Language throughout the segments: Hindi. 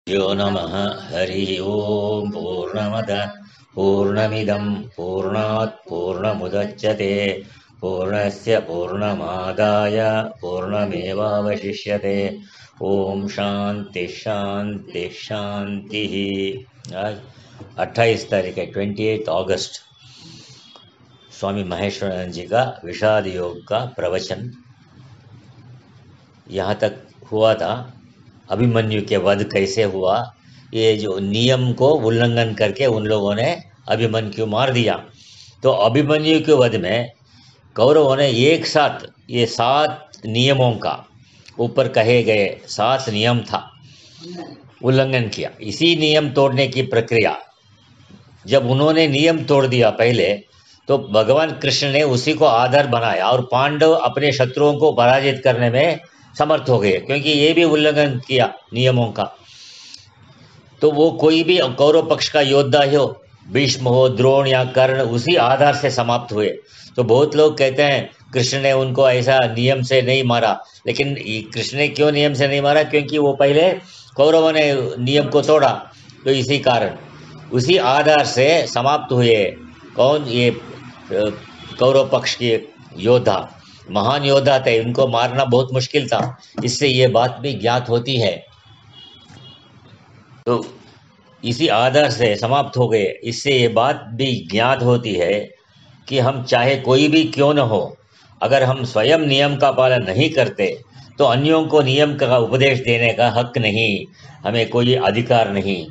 यो नमः हरि ओम पूर्णमदः पूर्णमिदं पूर्णात् पूर्णमुदच्यते पूर्णस्य पूर्णमादाय पूर्णमेवावशिष्यते। ओम शांति शांति शांति। आज 28 तारीख है, 28 अगस्त, स्वामी महेश्वरानंद जी का विषाद योग का प्रवचन यहाँ तक हुआ था। अभिमन्यु के वध कैसे हुआ, ये जो नियम को उल्लंघन करके उन लोगों ने अभिमन्यु को मार दिया। तो अभिमन्यु के वध में कौरवों ने एक साथ ये 7 नियमों का ऊपर कहे गए 7 नियम था, उल्लंघन किया। इसी नियम तोड़ने की प्रक्रिया, जब उन्होंने नियम तोड़ दिया पहले, तो भगवान कृष्ण ने उसी को आधार बनाया और पांडव अपने शत्रुओं को पराजित करने में समर्थ हो गए, क्योंकि ये भी उल्लंघन किया नियमों का। तो वो कोई भी कौरव पक्ष का योद्धा हो, भीष्म हो, द्रोण या कर्ण, उसी आधार से समाप्त हुए। तो बहुत लोग कहते हैं कृष्ण ने उनको ऐसा नियम से नहीं मारा, लेकिन कृष्ण ने क्यों नियम से नहीं मारा? क्योंकि वो पहले कौरवों ने नियम को तोड़ा, तो इसी कारण उसी आधार से समाप्त हुए। कौन? ये कौरव पक्ष के योद्धा, महान योद्धा थे, उनको मारना बहुत मुश्किल था। इससे ये बात भी ज्ञात होती है। तो इसी आधार से समाप्त हो गए। इससे ये बात भी ज्ञात होती है कि हम चाहे कोई भी क्यों न हो, अगर हम स्वयं नियम का पालन नहीं करते तो अन्यों को नियम का उपदेश देने का हक नहीं, हमें कोई अधिकार नहीं।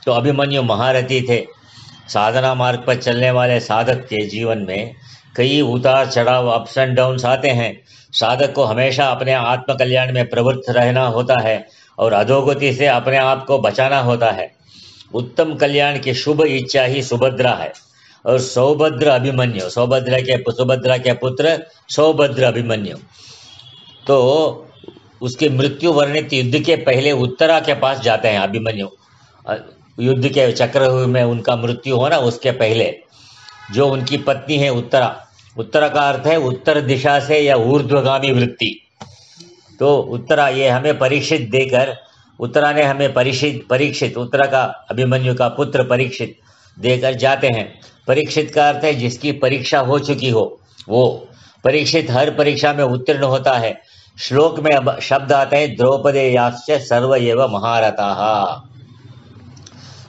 तो अभिमन्यु महारथी थे। साधना मार्ग पर चलने वाले साधक के जीवन में कई उतार चढ़ाव, अप्स एंड डाउन्स आते हैं। साधक को हमेशा अपने आत्म कल्याण में प्रवृत्त रहना होता है और अधोगति से अपने आप को बचाना होता है। उत्तम कल्याण की शुभ इच्छा ही सुभद्रा है। और सौभद्र अभिमन्यु, सुभद्रा के पुत्र सौभद्र अभिमन्यु, तो उसकी मृत्यु वर्णित युद्ध के पहले उत्तरा के पास जाते हैं अभिमन्यु। युद्ध के चक्रव्यूह में उनका मृत्यु होना उसके पहले, जो उनकी पत्नी है उत्तरा, उत्तरा का अर्थ है उत्तर दिशा से या ऊर्ध्वगामी वृत्ति। तो उत्तरा ये हमें परीक्षित देकर, उत्तरा ने हमें परीक्षित उत्तरा का, अभिमन्यु का पुत्र परीक्षित देकर जाते हैं। परीक्षित का अर्थ है जिसकी परीक्षा हो चुकी हो। वो परीक्षित हर परीक्षा में उत्तीर्ण होता है। श्लोक में अब शब्द आते हैं द्रौपदेयाश्च सर्व एव महारथाः।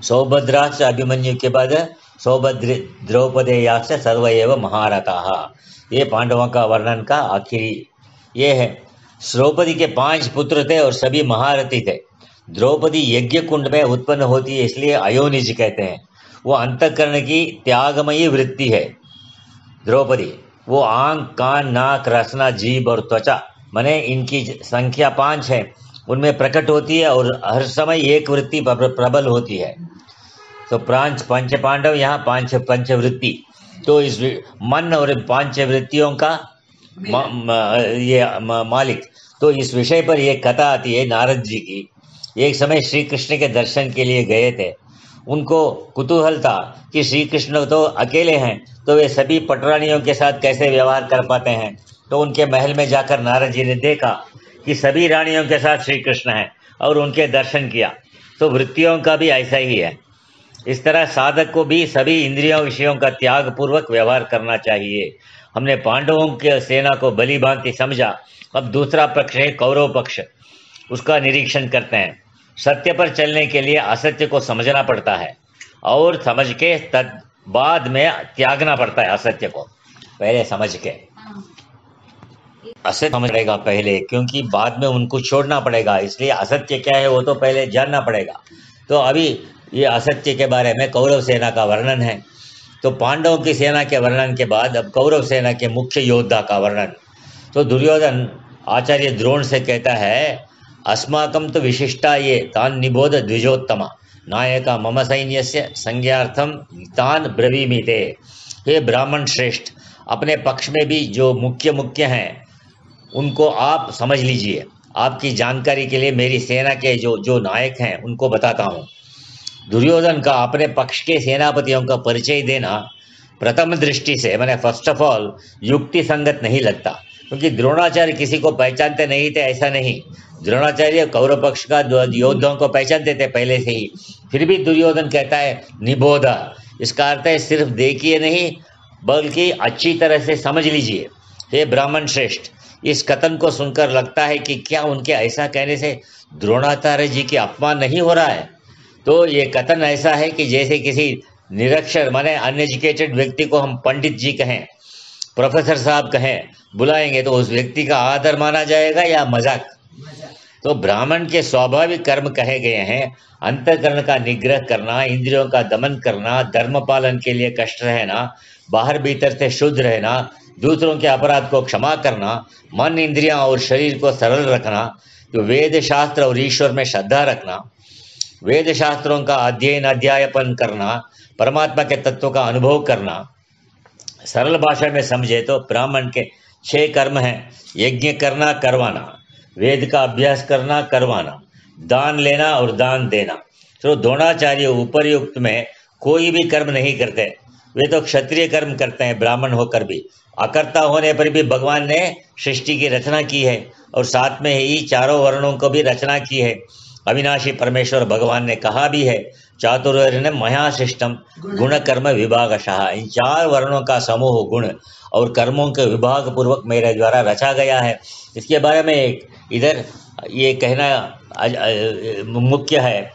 सौभद्राश्च अभिमन्यु के बाद सौभद्र द्रौपदेयाश्च सर्व एव महारथाः, ये पांडवों का वर्णन का आखिरी ये है। द्रौपदी के 5 पुत्र थे और सभी महारथी थे। द्रौपदी यज्ञ कुंड में उत्पन्न होती है, इसलिए अयोनिज कहते हैं। वो अंतःकरण की त्यागमयी वृत्ति है द्रौपदी। वो आंख, कान, नाक, रसना, जीभ और त्वचा, माने इनकी संख्या 5 है, उनमें प्रकट होती है और हर समय एक वृत्ति प्रबल होती है। तो पंच पांडव, यहाँ पंचवृत्ति। तो इस मन और पंचवृत्तियों का मालिक। तो इस विषय पर एक कथा आती है नारद जी की। एक समय श्री कृष्ण के दर्शन के लिए गए थे। उनको कुतूहल था कि श्री कृष्ण तो अकेले हैं, तो वे सभी पटरानियों के साथ कैसे व्यवहार कर पाते हैं। तो उनके महल में जाकर नारद जी ने देखा कि सभी रानियों के साथ श्री कृष्ण हैं और उनके दर्शन किया। तो वृत्तियों का भी ऐसा ही है। इस तरह साधक को भी सभी इंद्रियों विषयों का त्याग पूर्वक व्यवहार करना चाहिए। हमने पांडवों की सेना को भली भांति समझा। अब दूसरा पक्ष है कौरव पक्ष, उसका निरीक्षण करते हैं। सत्य पर चलने के लिए असत्य को समझना पड़ता है और समझ के बाद में त्यागना पड़ता है। असत्य को पहले समझ के, असत्य समझ पड़ेगा पहले, क्योंकि बाद में उनको छोड़ना पड़ेगा। इसलिए असत्य क्या है वो तो पहले जानना पड़ेगा। तो अभी ये असत्य के बारे में कौरव सेना का वर्णन है। तो पांडवों की सेना के वर्णन के बाद अब कौरव सेना के मुख्य योद्धा का वर्णन। तो दुर्योधन आचार्य द्रोण से कहता है, अस्माकं तो विशिष्टा ये तान निबोध द्विजोत्तमा नायका मम सैन्यस्य संज्ञार्थम तान ब्रवीमि ते। हे ब्राह्मण श्रेष्ठ, अपने पक्ष में भी जो मुख्य हैं उनको आप समझ लीजिए। आपकी जानकारी के लिए मेरी सेना के जो नायक हैं उनको बताता हूँ। दुर्योधन का अपने पक्ष के सेनापतियों का परिचय देना प्रथम दृष्टि से, मैंने फर्स्ट ऑफ ऑल, युक्ति संगत नहीं लगता, क्योंकि द्रोणाचार्य किसी को पहचानते नहीं थे ऐसा नहीं। द्रोणाचार्य कौरव पक्ष का योद्धाओं को पहचानते थे पहले से ही, फिर भी दुर्योधन कहता है निबोधा, इसका अर्थ है सिर्फ देखिए नहीं बल्कि अच्छी तरह से समझ लीजिए। हे ब्राह्मण श्रेष्ठ, इस कथन को सुनकर लगता है कि क्या उनके ऐसा कहने से द्रोणाचार्य जी की अपमान नहीं हो रहा है? तो ये कथन ऐसा है कि जैसे किसी निरक्षर माने अनएजुकेटेड व्यक्ति को हम पंडित जी कहें, प्रोफेसर साहब कहें, बुलाएंगे तो उस व्यक्ति का आदर माना जाएगा या मजाक? तो ब्राह्मण के स्वाभाविक कर्म कहे गए हैं, अंतःकरण का निग्रह करना, इंद्रियों का दमन करना, धर्म पालन के लिए कष्ट रहना, बाहर भीतर से शुद्ध रहना, दूसरों के अपराध को क्षमा करना, मन इंद्रियां और शरीर को सरल रखना, तो वेद शास्त्र और ईश्वर में श्रद्धा रखना, वेद शास्त्रों का अध्ययन अध्यायपन करना, परमात्मा के तत्व का अनुभव करना। सरल भाषा में समझे तो ब्राह्मण के 6 कर्म हैं। यज्ञ करना, करवाना, वेद का अभ्यास करना, करवाना, दान लेना और दान देना। तो द्रोणाचार्य उपर्युक्त में कोई भी कर्म नहीं करते, वे तो क्षत्रिय कर्म करते हैं ब्राह्मण होकर भी। अकर्ता होने पर भी भगवान ने सृष्टि की रचना की है और साथ में ही चारों वर्णों को भी रचना की है। अविनाशी परमेश्वर भगवान ने कहा भी है, चातुर्वर्ण्यम मया सृष्टम गुण कर्म विभागशः, इन 4 वर्णों का समूह गुण और कर्मों के विभाग पूर्वक मेरे द्वारा रचा गया है। इसके बारे में इधर ये कहना मुख्य है।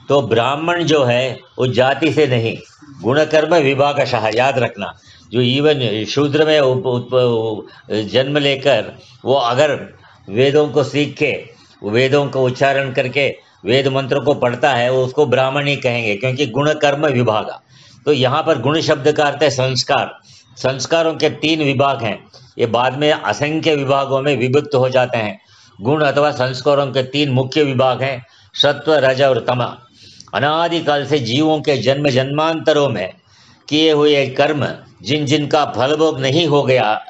तो ब्राह्मण जो है वो जाति से नहीं, गुण कर्म विभागशः, याद रखना। जो इवन शूद्र में जन्म लेकर वो अगर वेदों को सीख के, वेदों को उच्चारण करके वेद मंत्र को पढ़ता है, वो उसको ब्राह्मण ही कहेंगे, क्योंकि गुण कर्म विभागा। तो यहाँ पर गुण शब्द का अर्थ है संस्कार। संस्कारों के 3 विभाग हैं, ये बाद में असंख्य विभागों में विभक्त हो जाते हैं। गुण अथवा संस्कारों के 3 मुख्य विभाग हैं, सत्व, रज और तम। अनादिकाल से जीवों के जन्म जन्मांतरों में किए हुए कर्म जिन जिनका फलभोग नहीं हो गया,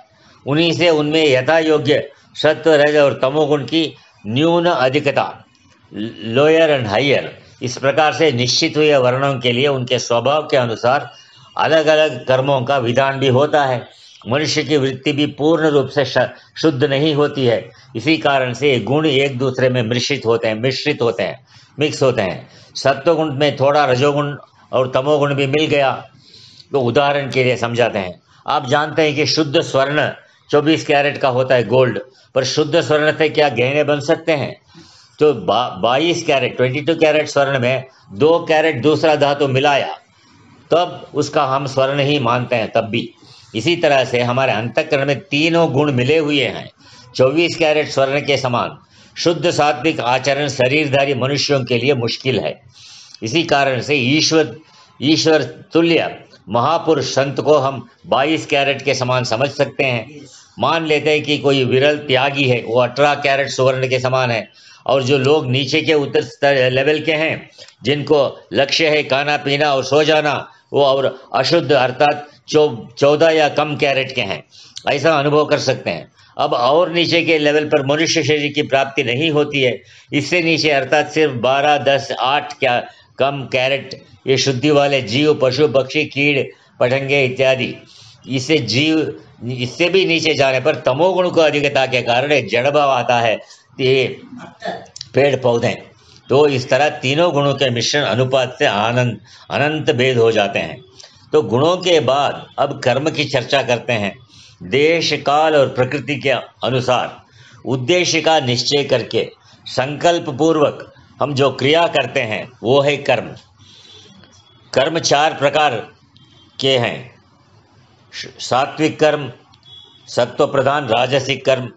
उन्हीं से उनमें यथा योग्य सत्व, रज और तमोगुण की न्यून अधिकता, लोअर एंड हायर, इस प्रकार से निश्चित हुए वर्णों के लिए उनके स्वभाव के अनुसार अलग अलग कर्मों का विधान भी होता है। मनुष्य की वृत्ति भी पूर्ण रूप से शुद्ध नहीं होती है, इसी कारण से गुण एक दूसरे में मिश्रित होते हैं, मिक्स होते हैं। सत्वगुण में थोड़ा रजोगुण और तमोगुण भी मिल गया। तो उदाहरण के लिए समझाते हैं, आप जानते हैं कि शुद्ध स्वर्ण 24 कैरेट का होता है गोल्ड, पर शुद्ध स्वर्ण से क्या गहने बन सकते हैं? तो 22 कैरेट 22 कैरेट स्वर्ण में 2 कैरेट दूसरा धातु मिलाया, तब उसका हम स्वर्ण ही मानते हैं तब भी। इसी तरह से हमारे अंतःकरण में तीनों गुण मिले हुए हैं। 24 कैरेट स्वर्ण के समान शुद्ध सात्विक आचरण शरीरधारी मनुष्यों के लिए मुश्किल है। इसी कारण से ईश्वर तुल्य महापुरुष संत को हम 22 कैरेट के समान समझ सकते हैं। मान लेते हैं कि कोई विरल त्यागी है, वो 18 कैरेट स्वर्ण के समान है, और जो लोग नीचे के उत्तर लेवल के हैं, जिनको लक्ष्य है खाना पीना और सो जाना, वो और अशुद्ध अर्थात 14 या कम कैरेट के हैं, ऐसा अनुभव कर सकते हैं। अब और नीचे के लेवल पर मनुष्य शरीर की प्राप्ति नहीं होती है। इससे नीचे अर्थात सिर्फ 12, 10, 8 क्या कम कैरेट ये शुद्धि वाले जीव, पशु, पक्षी, कीड़, पतंगे इत्यादि, इससे भी नीचे जाने पर तमोगुण को अधिकता के कारण एक जड़ भाव आता है, ये पेड़ पौधे। तो इस तरह तीनों गुणों के मिश्रण अनुपात से अनंत भेद हो जाते हैं। तो गुणों के बाद अब कर्म की चर्चा करते हैं। देश, काल और प्रकृति के अनुसार उद्देश्य का निश्चय करके संकल्प पूर्वक हम जो क्रिया करते हैं वो है कर्म। कर्म 4 प्रकार के हैं, सात्विक कर्म, सत्व प्रधान राजसिक कर्म,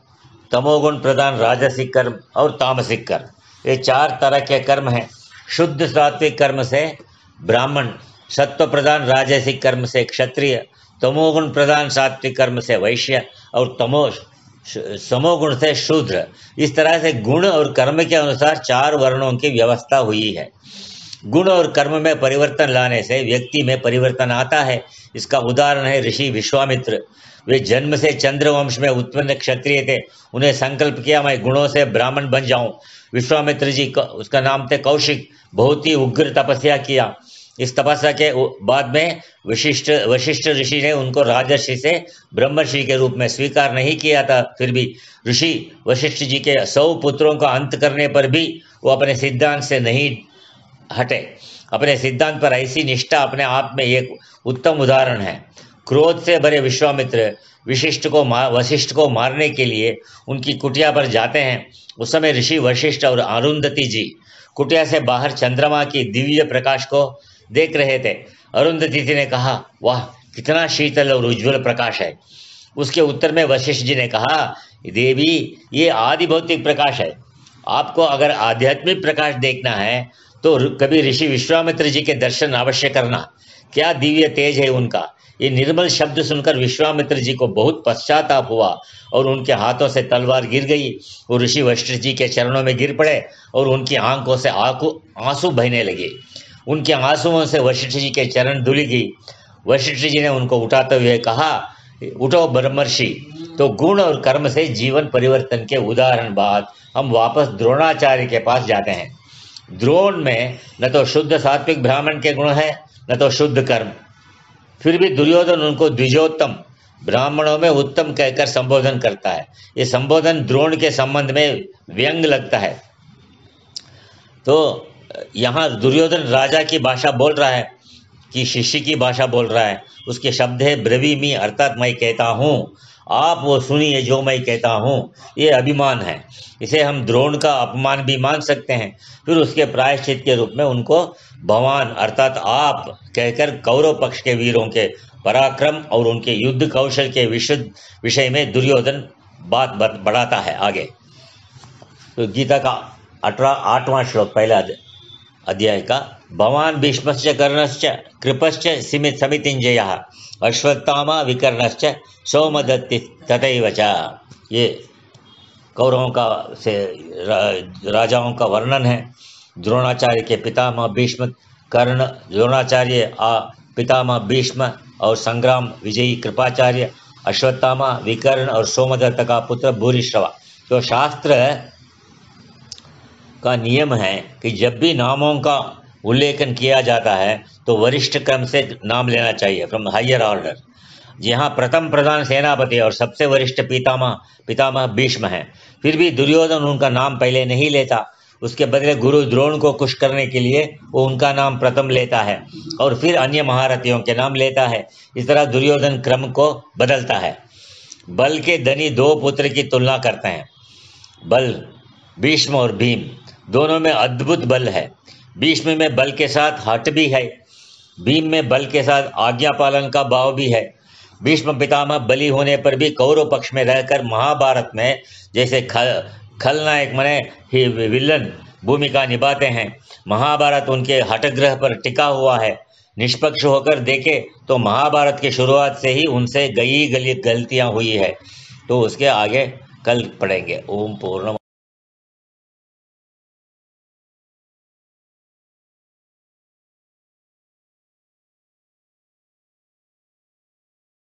तमोगुण प्रधान राजसिक कर्म और तामसिक कर्म। ये 4 तरह के कर्म हैं। शुद्ध सात्विक कर्म से ब्राह्मण, सत्व प्रधान राजसिक कर्म से क्षत्रिय, तमोगुण प्रधान सात्विक कर्म से वैश्य और समोगुण से शूद्र। इस तरह से गुण और कर्म के अनुसार 4 वर्णों की व्यवस्था हुई है। गुण और कर्म में परिवर्तन लाने से व्यक्ति में परिवर्तन आता है। इसका उदाहरण है ऋषि विश्वामित्र। वे जन्म से चंद्रवंश में उत्पन्न क्षत्रिय थे। उन्हें संकल्प किया मैं गुणों से ब्राह्मण बन जाऊं। विश्वामित्र जी उसका नाम थे कौशिक, बहुत ही उग्र तपस्या किया। इस तपस्या के बाद में वशिष्ठ ऋषि ने उनको राजर्षि से ब्रह्मर्षि के रूप में स्वीकार नहीं किया था। फिर भी ऋषि वशिष्ठ जी के 100 पुत्रों का अंत करने पर भी वो अपने सिद्धांत से नहीं हटे। अपने सिद्धांत पर ऐसी निष्ठा अपने आप में एक उत्तम उदाहरण है। क्रोध से भरे विश्वामित्र वशिष्ठ को मारने के लिए उनकी कुटिया पर जाते हैं। उस समय ऋषि वशिष्ठ और अरुंधति जी कुटिया से बाहर चंद्रमा की दिव्य प्रकाश को देख रहे थे। अरुंधति जी ने कहा, वाह कितना शीतल और उज्जवल प्रकाश है। उसके उत्तर में वशिष्ठ जी ने कहा, देवी ये आदि भौतिक प्रकाश है। आपको अगर आध्यात्मिक प्रकाश देखना है तो कभी ऋषि विश्वामित्र जी के दर्शन अवश्य करना। क्या दिव्य तेज है उनका। ये निर्मल शब्द सुनकर विश्वामित्र जी को बहुत पश्चाताप हुआ और उनके हाथों से तलवार गिर गई। वो ऋषि वशिष्ठ जी के चरणों में गिर पड़े और उनकी आंखों से आंसू बहने लगे। उनके आंसुओं से वशिष्ठ जी के चरण धुल गई। वशिष्ठ जी ने उनको उठाते हुए कहा, उठो ब्रह्मर्षि। तो गुण और कर्म से जीवन परिवर्तन के उदाहरण बाद हम वापस द्रोणाचार्य के पास जाते हैं। द्रोण में न तो शुद्ध सात्विक ब्राह्मण के गुण है न तो शुद्ध कर्म। फिर भी दुर्योधन उनको द्विजोत्तम ब्राह्मणों में उत्तम कहकर संबोधन करता है। ये संबोधन द्रोण के संबंध में व्यंग लगता है। तो यहाँ दुर्योधन राजा की भाषा बोल रहा है कि शिष्य की भाषा बोल रहा है। उसके शब्द है ब्रवीमि, अर्थात मैं कहता हूँ, आप वो सुनिए जो मैं कहता हूँ। ये अभिमान है। इसे हम द्रोण का अपमान भी मान सकते हैं। फिर उसके प्रायश्चित के रूप में उनको भगवान अर्थात आप कहकर कौरव पक्ष के वीरों के पराक्रम और उनके युद्ध कौशल के विषय में दुर्योधन बात बढ़ाता है आगे। तो गीता का 8वां श्लोक पहला अध्याय का, भवान भीष्मश्च कर्णश्च कृपश्च समितिञ्जयः अश्वत्थामा विकर्णश्च सौमदत्ति तथैव च। ये कौरवों का से राजाओं का वर्णन है। द्रोणाचार्य के पितामह भीष्म, कर्ण द्रोणाचार्य पितामह भीष्म और संग्राम विजयी कृपाचार्य, अश्वत्थामा विकर्ण और सोमदत्त का पुत्र भूरिश्रवा। तो शास्त्र का नियम है कि जब भी नामों का उल्लेखन किया जाता है तो वरिष्ठ क्रम से नाम लेना चाहिए, फ्रॉम हायर ऑर्डर। यहाँ प्रथम प्रधान सेनापति और सबसे वरिष्ठ पितामह भीष्म हैं। फिर भी दुर्योधन उनका नाम पहले नहीं लेता। उसके बदले गुरु द्रोण को खुश करने के लिए वो उनका नाम प्रथम लेता है और फिर अन्य महारथियों के नाम लेता है। इस तरह दुर्योधन क्रम को बदलता है। बल के धनी 2 पुत्र की तुलना करते हैं। बल भीष्म और भीम दोनों में अद्भुत बल है। भीष्म में बल के साथ हठ भी है, भीम में बल के साथ आज्ञा पालन का भाव भी है। भीष्म पितामह बली होने पर भी कौरव पक्ष में रहकर महाभारत में जैसे खलनायक मने विलन भूमिका निभाते हैं। महाभारत उनके हठग्रह पर टिका हुआ है। निष्पक्ष होकर देखे तो महाभारत की शुरुआत से ही उनसे गई गलतियां हुई है। तो उसके आगे कल पढ़ेंगे। ओम पूर्ण